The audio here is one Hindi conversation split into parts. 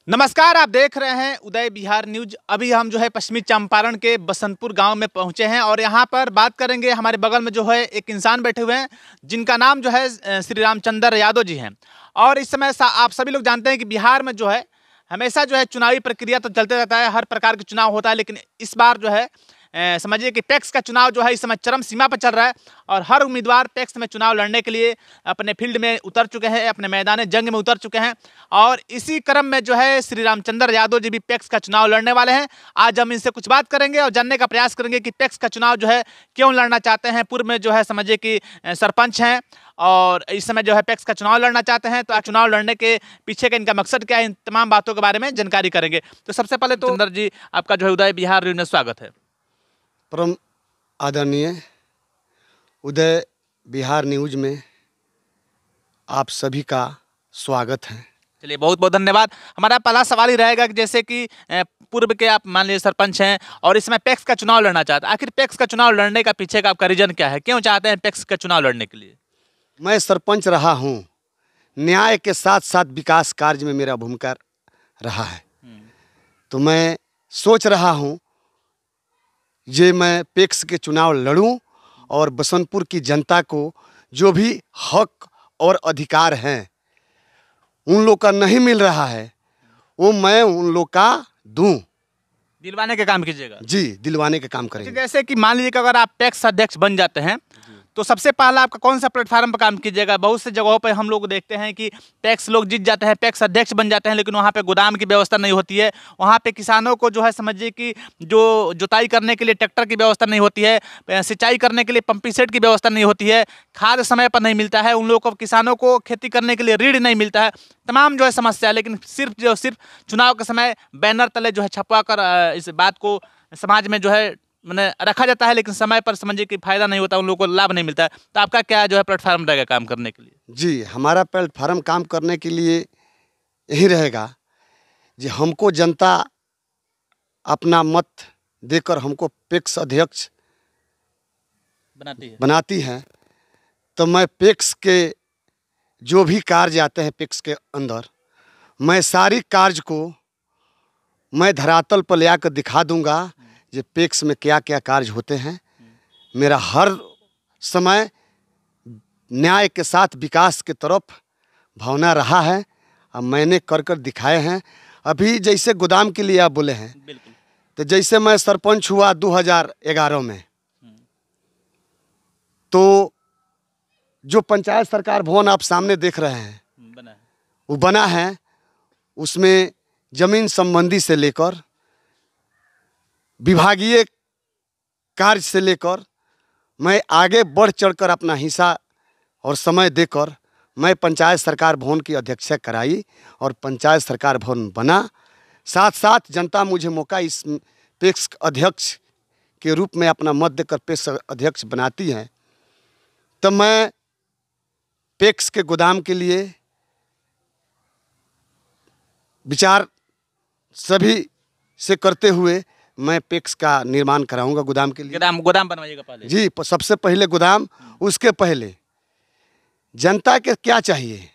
नमस्कार, आप देख रहे हैं उदय बिहार न्यूज। अभी हम जो है पश्चिमी चंपारण के बसंतपुर गांव में पहुंचे हैं और यहां पर बात करेंगे। हमारे बगल में जो है एक इंसान बैठे हुए हैं जिनका नाम जो है श्री रामचंद्र यादव जी हैं। और इस समय आप सभी लोग जानते हैं कि बिहार में जो है हमेशा जो है चुनावी प्रक्रिया तो चलते रहता है, हर प्रकार के चुनाव होता है, लेकिन इस बार जो है समझिए कि पैक्स का चुनाव जो है इस समय चरम सीमा पर चल रहा है और हर उम्मीदवार पैक्स में चुनाव लड़ने के लिए अपने फील्ड में उतर चुके हैं, अपने मैदान जंग में उतर चुके हैं। और इसी क्रम में जो है श्री रामचंद्र यादव जी भी पैक्स का चुनाव लड़ने वाले हैं। आज हम इनसे कुछ बात करेंगे और जानने का प्रयास करेंगे कि पैक्स का चुनाव जो है क्यों लड़ना चाहते हैं। पूर्व में जो है समझिए कि सरपंच हैं और इस समय जो है पैक्स का चुनाव लड़ना चाहते हैं, तो चुनाव लड़ने के पीछे का इनका मकसद क्या है, इन तमाम बातों के बारे में जानकारी करेंगे। तो सबसे पहले तो चंद्र जी, आपका जो है उदय बिहार न्यूज में स्वागत है। परम आदरणीय उदय बिहार न्यूज में आप सभी का स्वागत है। चलिए, बहुत बहुत धन्यवाद। हमारा पहला सवाल ही रहेगा कि जैसे कि पूर्व के आप मान लीजिए सरपंच हैं और इसमें पैक्स का चुनाव लड़ना चाहते हैं, आखिर पैक्स का चुनाव लड़ने का पीछे का आपका रीजन क्या है, क्यों चाहते हैं पैक्स का चुनाव लड़ने के लिए? मैं सरपंच रहा हूँ, न्याय के साथ साथ विकास कार्य में मेरा भूमिका रहा है। तो मैं सोच रहा हूँ ये मैं पैक्स के चुनाव लड़ूं और बसंतपुर की जनता को जो भी हक और अधिकार हैं उन लोग का नहीं मिल रहा है वो मैं उन लोग का दूं। दिलवाने का काम कीजिएगा? जी, दिलवाने का काम करेंगे। जैसे कि मान लीजिए कि अगर आप पैक्स अध्यक्ष बन जाते हैं तो सबसे पहला आपका कौन सा प्लेटफार्म पर काम कीजिएगा? बहुत से जगहों पर हम लोग देखते हैं कि पैक्स लोग जीत जाते हैं, पैक्स अध्यक्ष बन जाते हैं, लेकिन वहाँ पे गोदाम की व्यवस्था नहीं होती है। वहाँ पे किसानों को जो है समझिए कि जो जुताई करने के लिए ट्रैक्टर की व्यवस्था नहीं होती है, सिंचाई करने के लिए पंपिंग सेट की व्यवस्था नहीं होती है, खाद समय पर नहीं मिलता है, उन लोगों को किसानों को खेती करने के लिए ऋण नहीं मिलता है, तमाम जो है समस्या। लेकिन सिर्फ चुनाव के समय बैनर तले जो है छपवा कर इस बात को समाज में जो है मैंने रखा जाता है, लेकिन समय पर समझिए कि फायदा नहीं होता, उन लोगों को लाभ नहीं मिलता है। तो आपका क्या जो है प्लेटफार्म रहेगा काम करने के लिए? जी, हमारा प्लेटफार्म काम करने के लिए यही रहेगा जी, हमको जनता अपना मत देकर हमको पैक्स अध्यक्ष बनाती है। तो मैं पैक्स के जो भी कार्य आते हैं पैक्स के अंदर, मैं सारी कार्य को मैं धरातल पर ले आकर दिखा दूंगा ये पैक्स में क्या क्या कार्य होते हैं। मेरा हर समय न्याय के साथ विकास के तरफ भावना रहा है और मैंने कर कर दिखाए हैं। अभी जैसे गोदाम के लिए आप बोले हैं, तो जैसे मैं सरपंच हुआ 2011 में, तो जो पंचायत सरकार भवन आप सामने देख रहे हैं वो बना है। उसमें जमीन संबंधी से लेकर विभागीय कार्य से लेकर मैं आगे बढ़ चढ़कर अपना हिस्सा और समय देकर मैं पंचायत सरकार भवन की अध्यक्षता कराई और पंचायत सरकार भवन बना। साथ साथ जनता मुझे मौका इस पैक्स अध्यक्ष के रूप में अपना मत देकर पैक्स अध्यक्ष बनाती है। तो मैं पैक्स के गोदाम के लिए विचार सभी से करते हुए मैं पैक्स का निर्माण कराऊंगा गोदाम के लिए। गोदाम बनवाइएगा पहले? जी, सबसे पहले गोदाम। उसके पहले जनता के क्या चाहिए,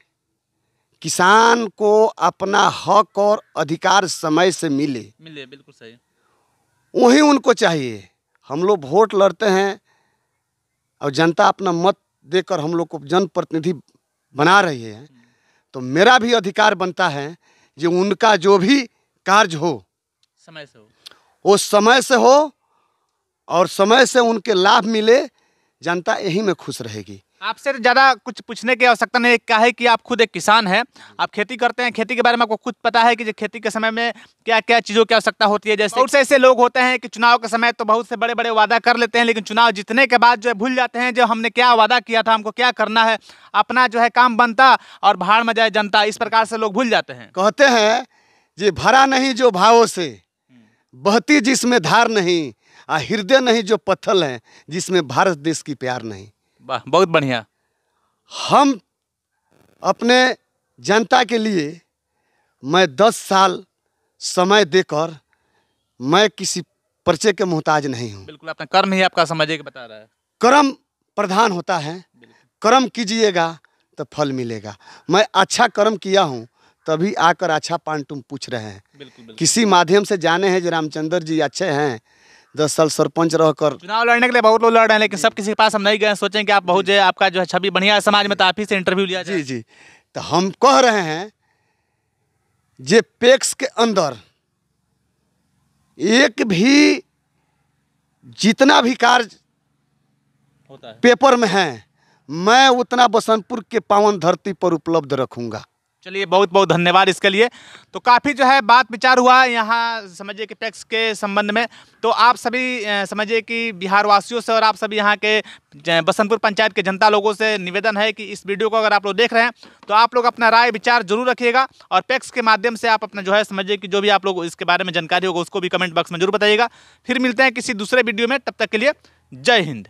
किसान को अपना हक और अधिकार समय से मिले। बिल्कुल सही, वही उनको चाहिए। हम लोग वोट लड़ते हैं और जनता अपना मत देकर हम लोग को जनप्रतिनिधि बना रही है, तो मेरा भी अधिकार बनता है जो उनका जो भी कार्य हो समय से हो, वो समय से हो और समय से उनके लाभ मिले। जनता यही में खुश रहेगी। आपसे ज़्यादा कुछ पूछने की आवश्यकता नहीं है। क्या है कि आप खुद एक किसान हैं, आप खेती करते हैं, खेती के बारे में आपको खुद पता है कि खेती के समय में क्या क्या चीज़ों की आवश्यकता होती है। जैसे बहुत से ऐसे लोग होते हैं कि चुनाव के समय तो बहुत से बड़े बड़े वादा कर लेते हैं, लेकिन चुनाव जीतने के बाद जो है भूल जाते हैं जो हमने क्या वादा किया था, हमको क्या करना है, अपना जो है काम बनता और भाड़ में जाए जनता, इस प्रकार से लोग भूल जाते हैं। कहते हैं ये भरा नहीं जो भावों से, बहती जिसमें धार नहीं, हृदय नहीं जो पत्थर है, जिसमें भारत देश की प्यार नहीं। वाह, बहुत बढ़िया। हम अपने जनता के लिए मैं 10 साल समय देकर मैं किसी पर्चे के मोहताज नहीं हूँ। बिल्कुल, अपना कर्म ही आपका समझिए कि बता रहा है। कर्म प्रधान होता है, कर्म कीजिएगा तो फल मिलेगा। मैं अच्छा कर्म किया हूँ तभी आकर अच्छा पान तुम पूछ रहे हैं। बिल्कुल बिल्कुल। किसी माध्यम से जाने हैं जो रामचंद्र जी अच्छे हैं, 10 साल सरपंच रहकर। चुनाव लड़ने के लिए बहुत लोग लड़ रहे हैं, लेकिन सब किसी के पास हम नहीं गए। सोचें कि आप बहुत जो है आपका जो है छवि बढ़िया है समाज में, तो आप ही से इंटरव्यू लिया जाए। जी जी, तो हम कह रहे हैं जे पैक्स के अंदर एक भी जितना भी कार्य होता है। पेपर में है, मैं उतना बसंतपुर के पावन धरती पर उपलब्ध रखूंगा। चलिए, बहुत बहुत धन्यवाद इसके लिए। तो काफ़ी जो है बात विचार हुआ यहाँ समझिए कि टैक्स के संबंध में। तो आप सभी समझिए कि बिहार वासियों से और आप सभी यहाँ के बसंतपुर पंचायत के जनता लोगों से निवेदन है कि इस वीडियो को अगर आप लोग देख रहे हैं तो आप लोग अपना राय विचार जरूर रखिएगा, और पैक्स के माध्यम से आप अपना जो है समझिए कि जो भी आप लोग इसके बारे में जानकारी होगा उसको भी कमेंट बॉक्स में जरूर बताइएगा। फिर मिलते हैं किसी दूसरे वीडियो में, तब तक के लिए जय हिंद।